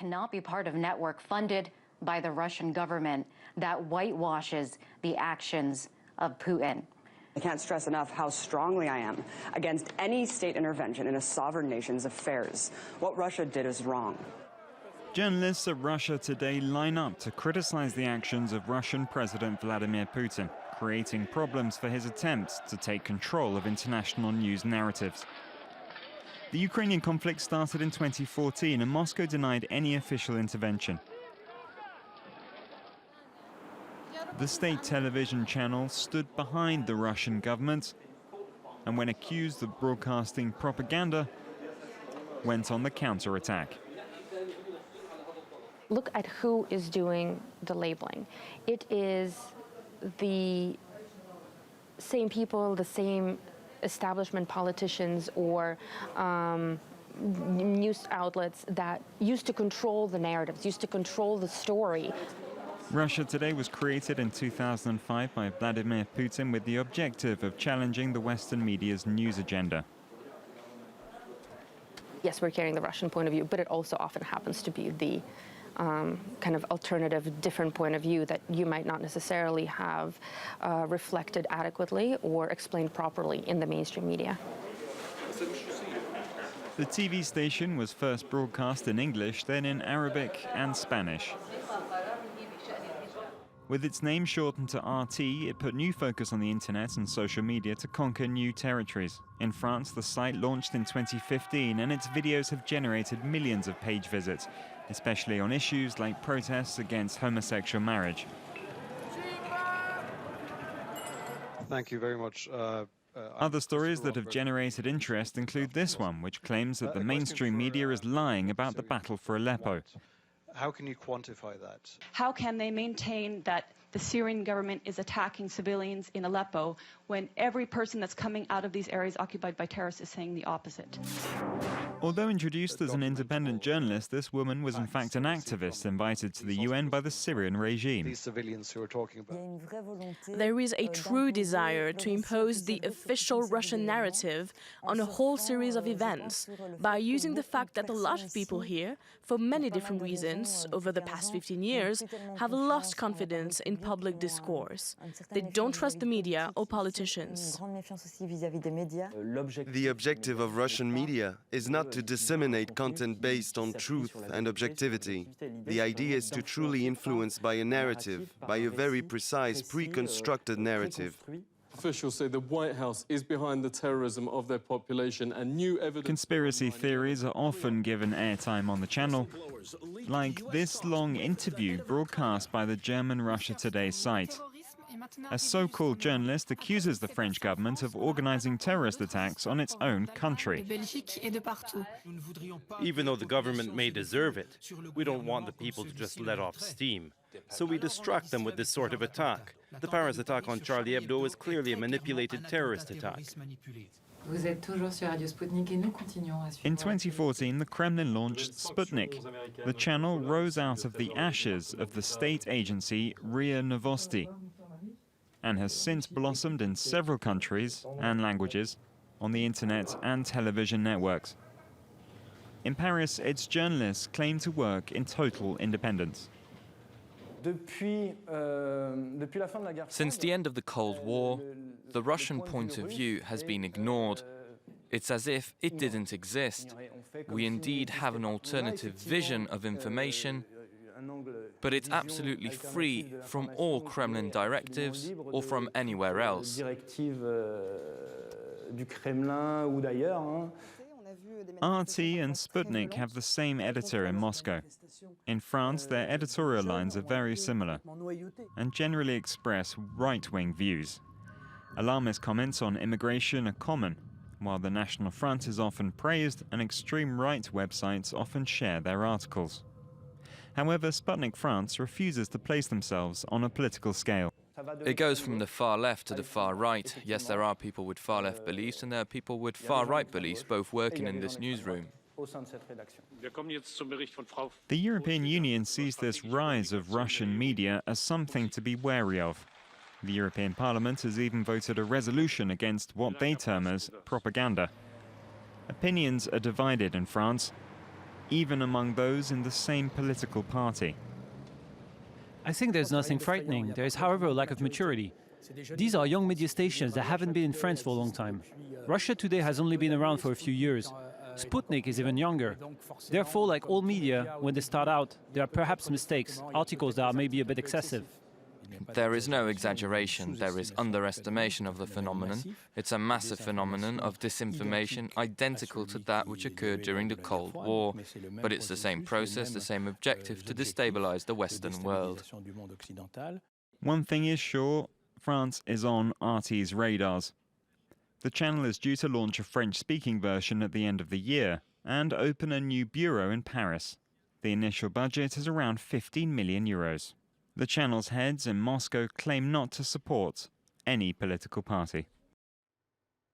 cannot be part of a network funded by the Russian government that whitewashes the actions of Putin. I can't stress enough how strongly I am against any state intervention in a sovereign nation's affairs. What Russia did is wrong. Journalists at Russia Today line up to criticize the actions of Russian President Vladimir Putin, creating problems for his attempts to take control of international news narratives. The Ukrainian conflict started in 2014 and Moscow denied any official intervention. The state television channel stood behind the Russian government and, when accused of broadcasting propaganda, went on the counterattack. Look at who is doing the labeling. It is the same people, the same establishment politicians or news outlets that used to control the narratives, used to control the story. Russia Today was created in 2005 by Vladimir Putin with the objective of challenging the Western media's news agenda. Yes, we're carrying the Russian point of view, but it also often happens to be the kind of alternative, different point of view that you might not necessarily have reflected adequately or explained properly in the mainstream media. The TV station was first broadcast in English, then in Arabic and Spanish. With its name shortened to RT, it put new focus on the internet and social media to conquer new territories. In France, the site launched in 2015, and its videos have generated millions of page visits, especially on issues like protests against homosexual marriage. Thank you very much. Other stories that have generated interest include this one, which claims that the mainstream media is lying about the battle for Aleppo. How can you quantify that? How can they maintain that the Syrian government is attacking civilians in Aleppo when every person that's coming out of these areas occupied by terrorists is saying the opposite? Although introduced as an independent journalist, this woman was in fact an activist invited to the UN by the Syrian regime. These civilians who are talking about. There is a true desire to impose the official Russian narrative on a whole series of events by using the fact that a lot of people here, for many different reasons, over the past 15 years, have lost confidence in public discourse. They don't trust the media or politicians. The objective of Russian media is not to disseminate content based on truth and objectivity. The idea is to truly influence by a narrative, by a very precise, pre-constructed narrative. Officials say the White House is behind the terrorism of their population, and new evidence... Conspiracy theories are often given airtime on the channel, like this long interview broadcast by the German Russia Today site. A so-called journalist accuses the French government of organizing terrorist attacks on its own country. Even though the government may deserve it, we don't want the people to just let off steam. So we distract them with this sort of attack. The Paris attack on Charlie Hebdo is clearly a manipulated terrorist attack. In 2014, the Kremlin launched Sputnik. The channel rose out of the ashes of the state agency RIA Novosti and has since blossomed in several countries and languages on the internet and television networks. In Paris, its journalists claim to work in total independence. Since the end of the Cold War, the Russian point of view has been ignored. It's as if it didn't exist. We indeed have an alternative vision of information, but it's absolutely free from all Kremlin directives or from anywhere else. RT and Sputnik have the same editor in Moscow. In France, their editorial lines are very similar and generally express right-wing views. Alarmist comments on immigration are common, while the National Front is often praised and extreme right websites often share their articles. However, Sputnik France refuses to place themselves on a political scale. It goes from the far left to the far right. Yes, there are people with far left beliefs and there are people with far right beliefs, both working in this newsroom. The European Union sees this rise of Russian media as something to be wary of. The European Parliament has even voted a resolution against what they term as propaganda. Opinions are divided in France. even among those in the same political party. I think there's nothing frightening. There is, however, a lack of maturity. These are young media stations that haven't been in France for a long time. Russia today has only been around for a few years. Sputnik is even younger. Therefore, like all media, when they start out, there are perhaps mistakes, articles that are maybe a bit excessive. There is no exaggeration, there is underestimation of the phenomenon. It's a massive phenomenon of disinformation identical to that which occurred during the Cold War. But it's the same process, the same objective to destabilize the Western world. One thing is sure, France is on RT's radars. The channel is due to launch a French-speaking version at the end of the year and open a new bureau in Paris. The initial budget is around 15 million euros. The channel's heads in Moscow claim not to support any political party.